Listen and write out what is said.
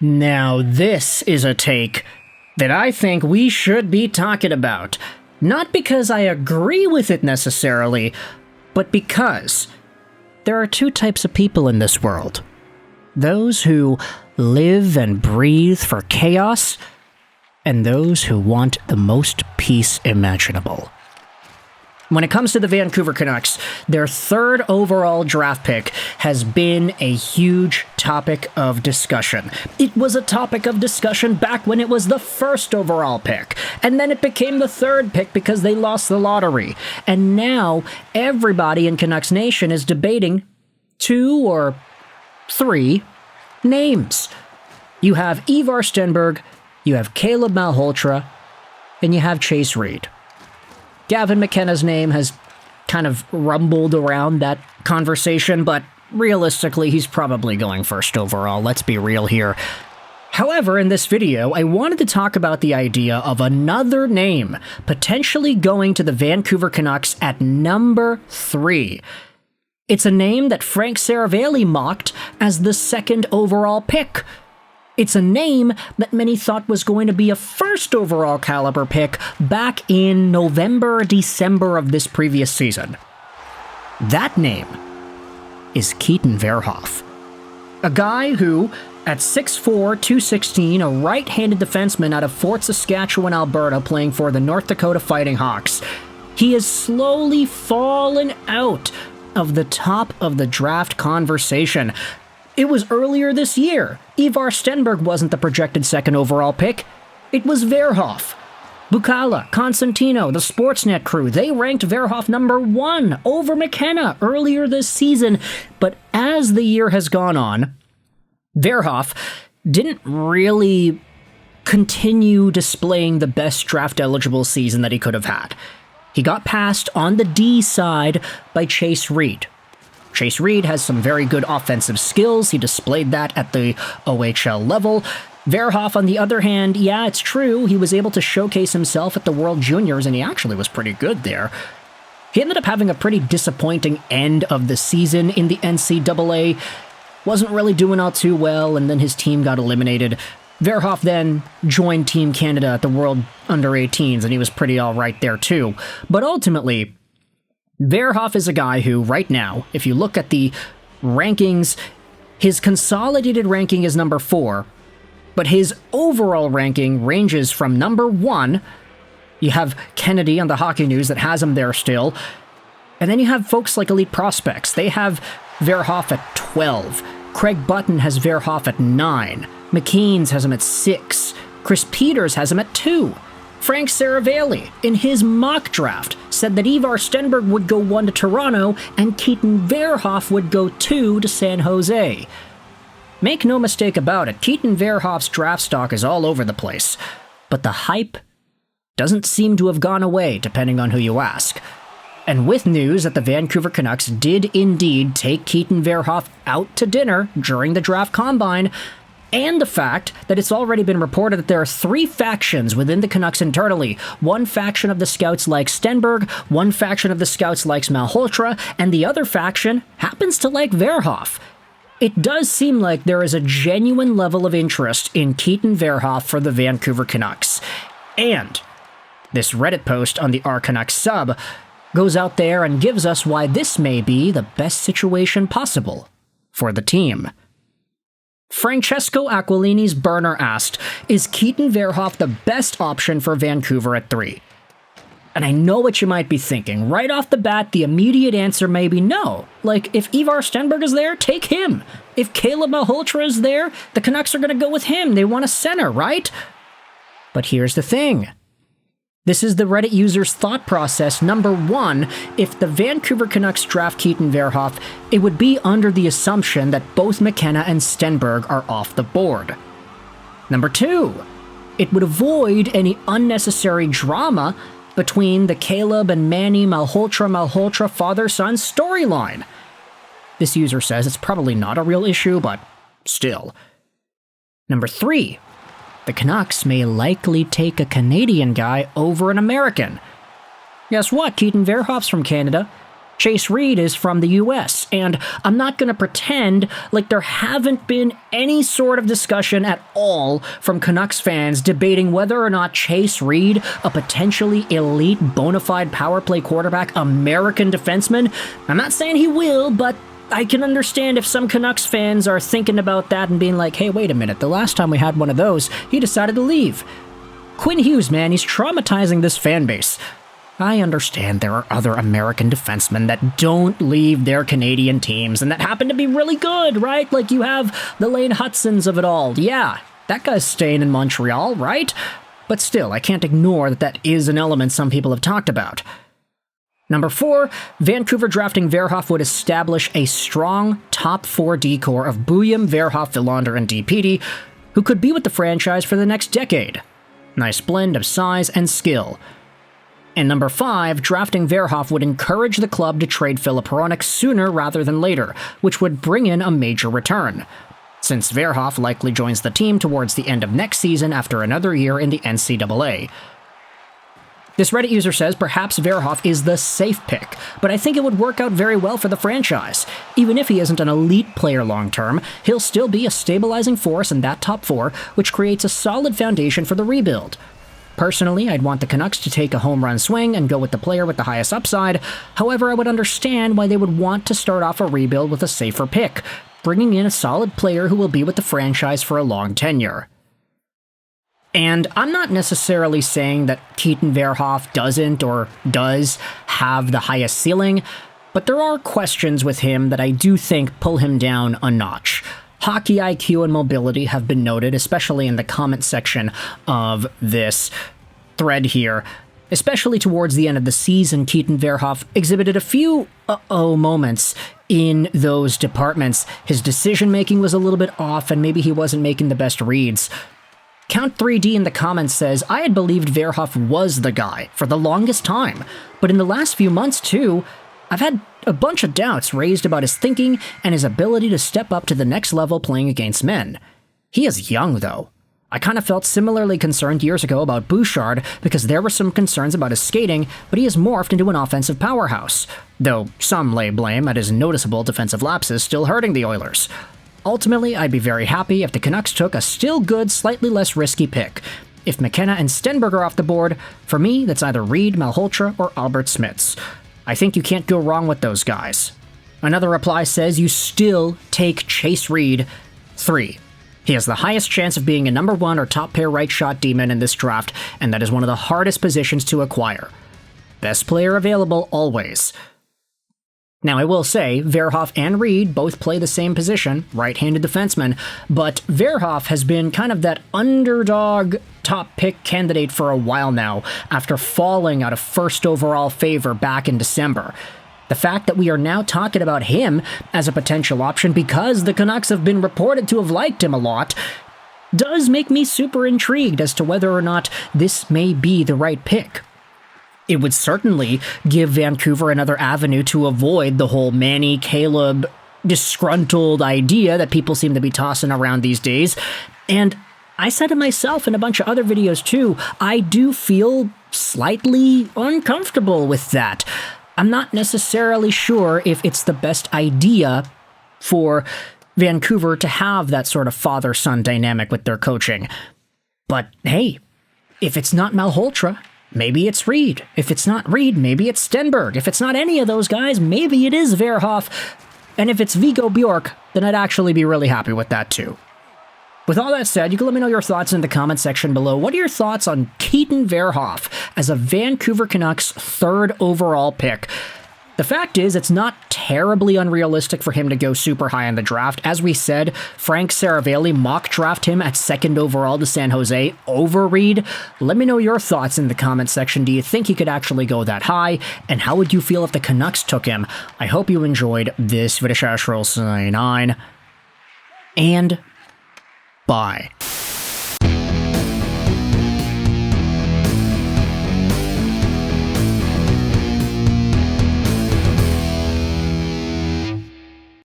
Now this is a take that I think we should be talking about. Not because I agree with it necessarily, but because there are two types of people in this world. Those who live and breathe for chaos, and those who want the most peace imaginable. When it comes to the Vancouver Canucks, their third overall draft pick has been a huge topic of discussion. It was a topic of discussion back when it was the first overall pick, and then it became the third pick because they lost the lottery. And now everybody in Canucks Nation is debating 2 or 3 names. You have Ivar Stenberg, you have Caleb Malhotra, and you have Chase Reed. Gavin McKenna's name has kind of rumbled around that conversation, but realistically, he's probably going first overall. Let's be real here. However, in this video, I wanted to talk about the idea of another name potentially going to the Vancouver Canucks at number 3. It's a name that Frank Seravalli mocked as the second overall pick. It's a name that many thought was going to be a first overall caliber pick back in November, December of this previous season. That name is Keaton Verhoeff. A guy who, at 6'4", 216, a right-handed defenseman out of Fort Saskatchewan, Alberta, playing for the North Dakota Fighting Hawks, he has slowly fallen out of the top of the draft conversation. It was earlier this year. Ivar Stenberg wasn't the projected second overall pick. It was Verhoeff. Bukala, Constantino, the Sportsnet crew, they ranked Verhoeff number 1 over McKenna earlier this season. But as the year has gone on, Verhoeff didn't really continue displaying the best draft-eligible season that he could have had. He got passed on the D side by Chase Reed. Chase Reed has some very good offensive skills. He displayed that at the OHL level. Verhoeff, on the other hand, yeah, it's true, he was able to showcase himself at the World Juniors, and he actually was pretty good there. He ended up having a pretty disappointing end of the season in the NCAA. Wasn't really doing all too well, and then his team got eliminated. Verhoeff then joined Team Canada at the World Under-18s, and he was pretty alright there too. But ultimately, Verhoeff is a guy who, right now, if you look at the rankings, his consolidated ranking is number 4, but his overall ranking ranges from number 1, you have Kennedy on the Hockey News that has him there still, and then you have folks like Elite Prospects. They have Verhoeff at 12, Craig Button has Verhoeff at 9, McKean's has him at 6, Chris Peters has him at 2. Frank Seravalli, in his mock draft, said that Ivar Stenberg would go 1 to Toronto and Keaton Verhoeff would go 2 to San Jose. Make no mistake about it, Keaton Verhoeff's draft stock is all over the place, but the hype doesn't seem to have gone away, depending on who you ask. And with news that the Vancouver Canucks did indeed take Keaton Verhoeff out to dinner during the draft combine, and the fact that it's already been reported that there are 3 factions within the Canucks internally. One faction of the scouts likes Stenberg, one faction of the scouts likes Malhotra, and the other faction happens to like Verhoeff. It does seem like there is a genuine level of interest in Keaton Verhoeff for the Vancouver Canucks. And this Reddit post on the R Canucks sub goes out there and gives us why this may be the best situation possible for the team. Francesco Aquilini's burner asked, is Keaton Verhoeff the best option for Vancouver at 3? And I know what you might be thinking. Right off the bat, the immediate answer may be no. Like, if Ivar Stenberg is there, take him. If Caleb Malhotra is there, the Canucks are going to go with him. They want a center, right? But here's the thing. This is the Reddit user's thought process. Number 1, if the Vancouver Canucks draft Keaton Verhoeff, it would be under the assumption that both McKenna and Stenberg are off the board. Number 2, it would avoid any unnecessary drama between the Caleb and Manny Malhotra father-son storyline. This user says it's probably not a real issue, but still. Number 3, the Canucks may likely take a Canadian guy over an American. Guess what? Keaton Verhoeff's from Canada. Chase Reed is from the US, and I'm not going to pretend like there haven't been any sort of discussion at all from Canucks fans debating whether or not Chase Reed, a potentially elite bona fide power play quarterback, American defenseman, I'm not saying he will, but I can understand if some Canucks fans are thinking about that and being like, hey, wait a minute, the last time we had one of those, he decided to leave. Quinn Hughes, man, he's traumatizing this fan base. I understand there are other American defensemen that don't leave their Canadian teams and that happen to be really good, right? Like you have the Lane Hudsons of it all. Yeah, that guy's staying in Montreal, right? But still, I can't ignore that that is an element some people have talked about. Number 4, Vancouver drafting Verhoeff would establish a strong top 4 D-core of Bouillon, Verhoeff, Villander, and DPD, who could be with the franchise for the next decade. Nice blend of size and skill. And number 5, drafting Verhoeff would encourage the club to trade Filip Hronek sooner rather than later, which would bring in a major return, since Verhoeff likely joins the team towards the end of next season after another year in the NCAA. This Reddit user says perhaps Verhoeff is the safe pick, but I think it would work out very well for the franchise. Even if he isn't an elite player long-term, he'll still be a stabilizing force in that top 4, which creates a solid foundation for the rebuild. Personally, I'd want the Canucks to take a home run swing and go with the player with the highest upside. However, I would understand why they would want to start off a rebuild with a safer pick, bringing in a solid player who will be with the franchise for a long tenure. And I'm not necessarily saying that Keaton Verhoeff doesn't or does have the highest ceiling, but there are questions with him that I do think pull him down a notch. Hockey IQ and mobility have been noted, especially in the comment section of this thread here. Especially towards the end of the season, Keaton Verhoeff exhibited a few moments in those departments. His decision-making was a little bit off, and maybe he wasn't making the best reads. Count 3D in the comments says, I had believed Verhoeff was the guy for the longest time, but in the last few months too, I've had a bunch of doubts raised about his thinking and his ability to step up to the next level playing against men. He is young, though. I kind of felt similarly concerned years ago about Bouchard because there were some concerns about his skating, but he has morphed into an offensive powerhouse, though some lay blame at his noticeable defensive lapses still hurting the Oilers. Ultimately, I'd be very happy if the Canucks took a still good, slightly less risky pick. If McKenna and Stenberg are off the board, for me, that's either Reed, Malhotra, or Albert Smits. I think you can't go wrong with those guys. Another reply says you still take Chase Reed. 3. He has the highest chance of being a number 1 or top pair right shot D-man in this draft, and that is one of the hardest positions to acquire. Best player available always. Now, I will say, Verhoeff and Reed both play the same position, right-handed defenseman, but Verhoeff has been kind of that underdog top pick candidate for a while now, after falling out of first overall favor back in December. The fact that we are now talking about him as a potential option because the Canucks have been reported to have liked him a lot does make me super intrigued as to whether or not this may be the right pick. It would certainly give Vancouver another avenue to avoid the whole Manny, Caleb, disgruntled idea that people seem to be tossing around these days. And I said it myself in a bunch of other videos too, I do feel slightly uncomfortable with that. I'm not necessarily sure if it's the best idea for Vancouver to have that sort of father-son dynamic with their coaching. But hey, if it's not Malhotra, maybe it's Reed. If it's not Reed, maybe it's Stenberg. If it's not any of those guys, maybe it is Verhoeff. And if it's Viggo Bjork, then I'd actually be really happy with that too. With all that said, you can let me know your thoughts in the comment section below. What are your thoughts on Keaton Verhoeff as a Vancouver Canucks 3rd overall pick? The fact is, it's not terribly unrealistic for him to go super high in the draft. As we said, Frank Saravalli mock draft him at 2nd overall to San Jose over Reed. Let me know your thoughts in the comment section. Do you think he could actually go that high? And how would you feel if the Canucks took him? I hope you enjoyed this video. And bye.